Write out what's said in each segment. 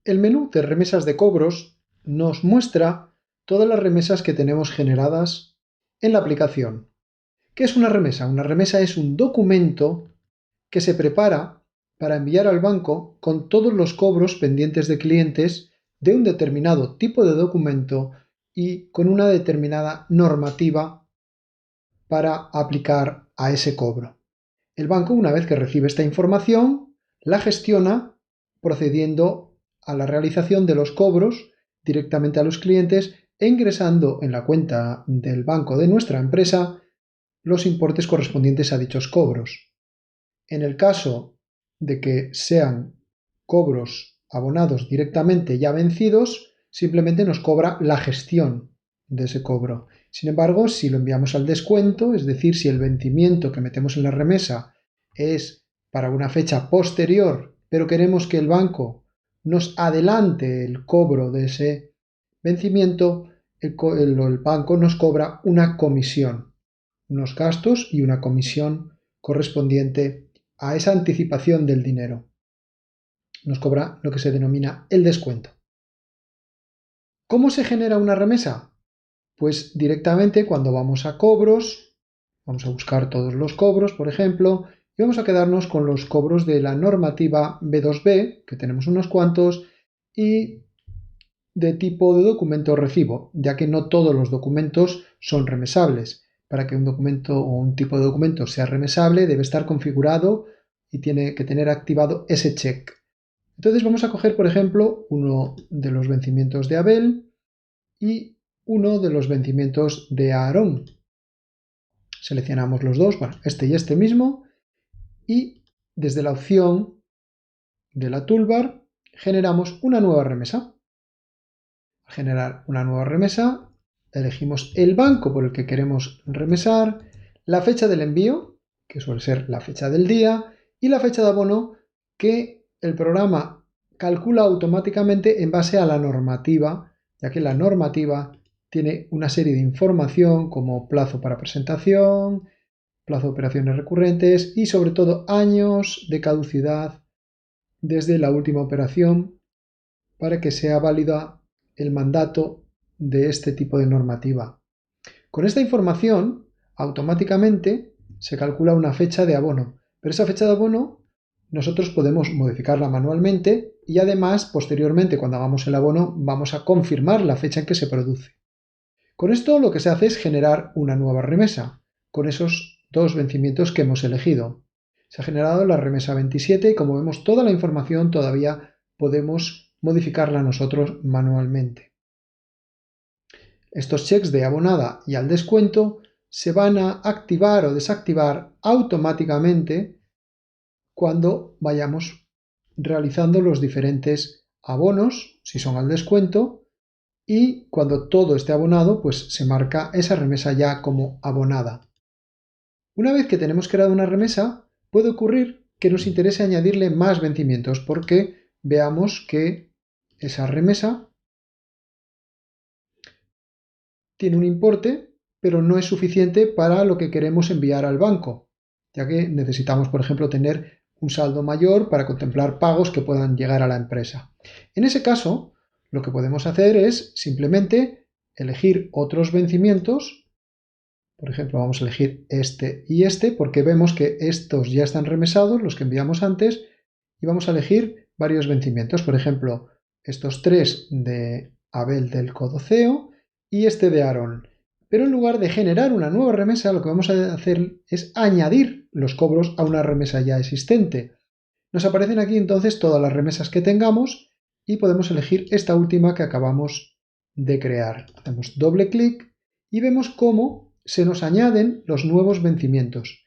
El menú de remesas de cobros nos muestra todas las remesas que tenemos generadas en la aplicación. ¿Qué es una remesa? Una remesa es un documento que se prepara para enviar al banco con todos los cobros pendientes de clientes de un determinado tipo de documento y con una determinada normativa para aplicar a ese cobro. El banco, una vez que recibe esta información, la gestiona procediendo a la realización de los cobros directamente a los clientes e ingresando en la cuenta del banco de nuestra empresa los importes correspondientes a dichos cobros. En el caso de que sean cobros abonados directamente ya vencidos, simplemente nos cobra la gestión de ese cobro. Sin embargo, si lo enviamos al descuento, es decir, si el vencimiento que metemos en la remesa es para una fecha posterior, pero queremos que el banco nos adelante el cobro de ese vencimiento, el banco nos cobra una comisión, unos gastos y una comisión correspondiente a esa anticipación del dinero. Nos cobra lo que se denomina el descuento. ¿Cómo se genera una remesa? Pues directamente cuando vamos a cobros, vamos a buscar todos los cobros, por ejemplo, y vamos a quedarnos con los cobros de la normativa B2B, que tenemos unos cuantos, y de tipo de documento recibo, ya que no todos los documentos son remesables. Para que un documento o un tipo de documento sea remesable, debe estar configurado y tiene que tener activado ese check. Entonces vamos a coger, por ejemplo, uno de los vencimientos de Abel y uno de los vencimientos de Aarón. Seleccionamos los dos, bueno, este y este mismo, y desde la opción de la toolbar generamos una nueva remesa. Al generar una nueva remesa, elegimos el banco por el que queremos remesar, la fecha del envío, que suele ser la fecha del día, y la fecha de abono que el programa calcula automáticamente en base a la normativa, ya que la normativa tiene una serie de información como plazo para presentación, plazo de operaciones recurrentes y sobre todo años de caducidad desde la última operación para que sea válida el mandato de este tipo de normativa. Con esta información, automáticamente se calcula una fecha de abono, pero esa fecha de abono nosotros podemos modificarla manualmente y además, posteriormente, cuando hagamos el abono, vamos a confirmar la fecha en que se produce. Con esto lo que se hace es generar una nueva remesa, con esos dos vencimientos que hemos elegido. Se ha generado la remesa 27 y como vemos toda la información todavía podemos modificarla nosotros manualmente. Estos checks de abonada y al descuento se van a activar o desactivar automáticamente cuando vayamos realizando los diferentes abonos, si son al descuento, y cuando todo esté abonado, pues se marca esa remesa ya como abonada. Una vez que tenemos creada una remesa, puede ocurrir que nos interese añadirle más vencimientos porque veamos que esa remesa tiene un importe, pero no es suficiente para lo que queremos enviar al banco, ya que necesitamos, por ejemplo, tener un saldo mayor para contemplar pagos que puedan llegar a la empresa. En ese caso, lo que podemos hacer es simplemente elegir otros vencimientos. Por ejemplo, vamos a elegir este y este porque vemos que estos ya están remesados, los que enviamos antes, y vamos a elegir varios vencimientos. Por ejemplo, estos tres de Abel del Codoceo y este de Aarón. Pero en lugar de generar una nueva remesa, lo que vamos a hacer es añadir los cobros a una remesa ya existente. Nos aparecen aquí entonces todas las remesas que tengamos y podemos elegir esta última que acabamos de crear. Hacemos doble clic y vemos cómo se nos añaden los nuevos vencimientos.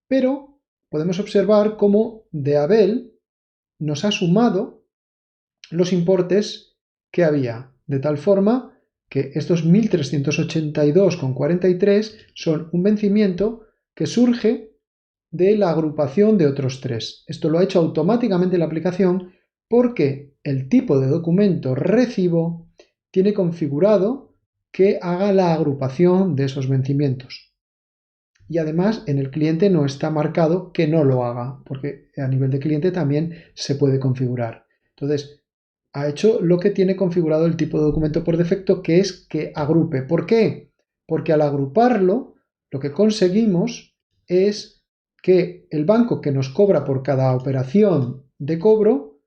Pero podemos observar cómo de Abel nos ha sumado los importes que había, de tal forma que estos 1.382,43 son un vencimiento que surge de la agrupación de otros tres. Esto lo ha hecho automáticamente la aplicación porque el tipo de documento recibo tiene configurado que haga la agrupación de esos vencimientos. Y además en el cliente no está marcado que no lo haga, porque a nivel de cliente también se puede configurar. Entonces, ha hecho lo que tiene configurado el tipo de documento por defecto, que es que agrupe. ¿Por qué? Porque al agruparlo, lo que conseguimos es que el banco que nos cobra por cada operación de cobro,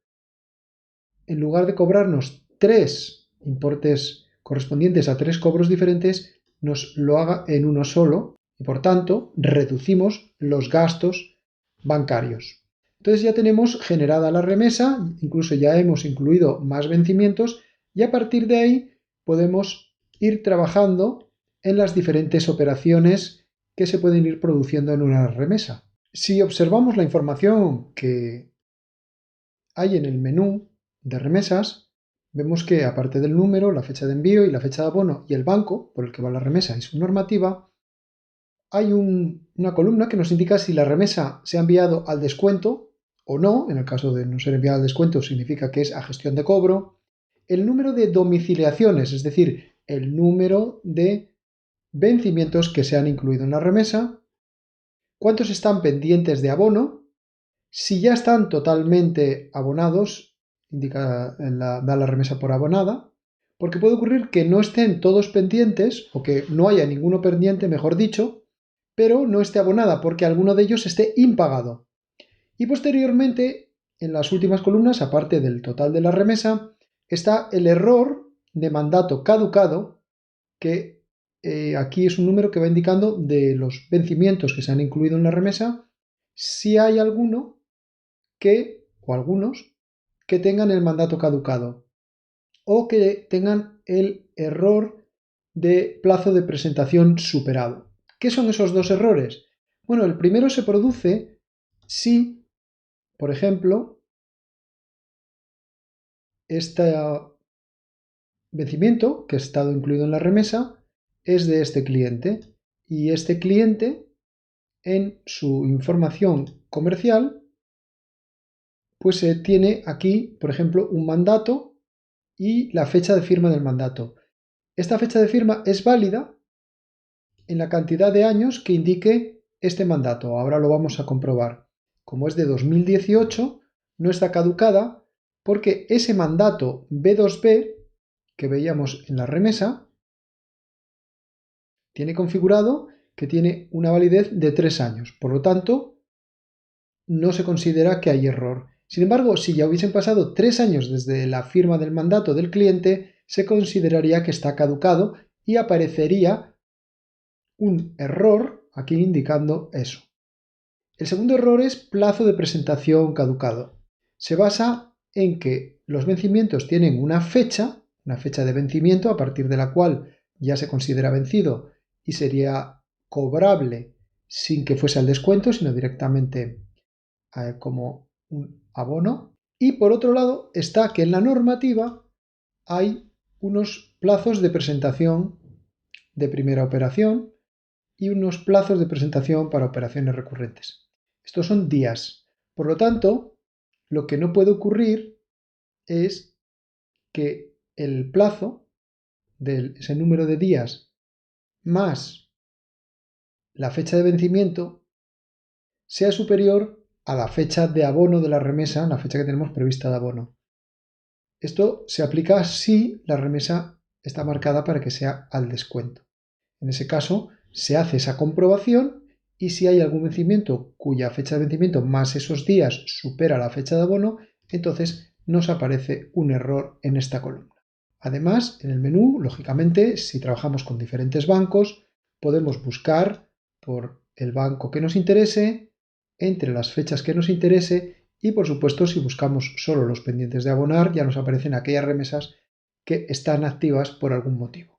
en lugar de cobrarnos 3 importes correspondientes a 3 cobros diferentes, nos lo haga en uno solo y por tanto reducimos los gastos bancarios. Entonces ya tenemos generada la remesa, incluso ya hemos incluido más vencimientos y a partir de ahí podemos ir trabajando en las diferentes operaciones que se pueden ir produciendo en una remesa. Si observamos la información que hay en el menú de remesas, vemos que aparte del número, la fecha de envío y la fecha de abono y el banco por el que va la remesa y su normativa, hay una columna que nos indica si la remesa se ha enviado al descuento o no. En el caso de no ser enviada al descuento significa que es a gestión de cobro. El número de domiciliaciones, es decir, el número de vencimientos que se han incluido en la remesa, cuántos están pendientes de abono, si ya están totalmente abonados, da la remesa por abonada, porque puede ocurrir que no estén todos pendientes o que no haya ninguno pendiente, mejor dicho, pero no esté abonada porque alguno de ellos esté impagado. Y posteriormente, en las últimas columnas, aparte del total de la remesa, está el error de mandato caducado, que aquí es un número que va indicando de los vencimientos que se han incluido en la remesa, si hay alguno o algunos, que tengan el mandato caducado o que tengan el error de plazo de presentación superado. ¿Qué son esos dos errores? Bueno, el primero se produce si, por ejemplo, este vencimiento que ha estado incluido en la remesa es de este cliente y este cliente en su información comercial pues tiene aquí, por ejemplo, un mandato y la fecha de firma del mandato. Esta fecha de firma es válida en la cantidad de años que indique este mandato. Ahora lo vamos a comprobar. Como es de 2018, no está caducada porque ese mandato B2B que veíamos en la remesa tiene configurado que tiene una validez de 3 años. Por lo tanto, no se considera que hay error. Sin embargo, si ya hubiesen pasado 3 años desde la firma del mandato del cliente, se consideraría que está caducado y aparecería un error aquí indicando eso. El segundo error es plazo de presentación caducado. Se basa en que los vencimientos tienen una fecha de vencimiento a partir de la cual ya se considera vencido y sería cobrable sin que fuese al descuento, sino directamente como un abono. Y por otro lado está que en la normativa hay unos plazos de presentación de primera operación y unos plazos de presentación para operaciones recurrentes. Estos son días. Por lo tanto, lo que no puede ocurrir es que el plazo de ese número de días más la fecha de vencimiento sea superior a la fecha de abono de la remesa, la fecha que tenemos prevista de abono. Esto se aplica si la remesa está marcada para que sea al descuento. En ese caso, se hace esa comprobación y si hay algún vencimiento cuya fecha de vencimiento más esos días supera la fecha de abono, entonces nos aparece un error en esta columna. Además, en el menú, lógicamente, si trabajamos con diferentes bancos, podemos buscar por el banco que nos interese, entre las fechas que nos interese y, por supuesto, si buscamos solo los pendientes de abonar, ya nos aparecen aquellas remesas que están activas por algún motivo.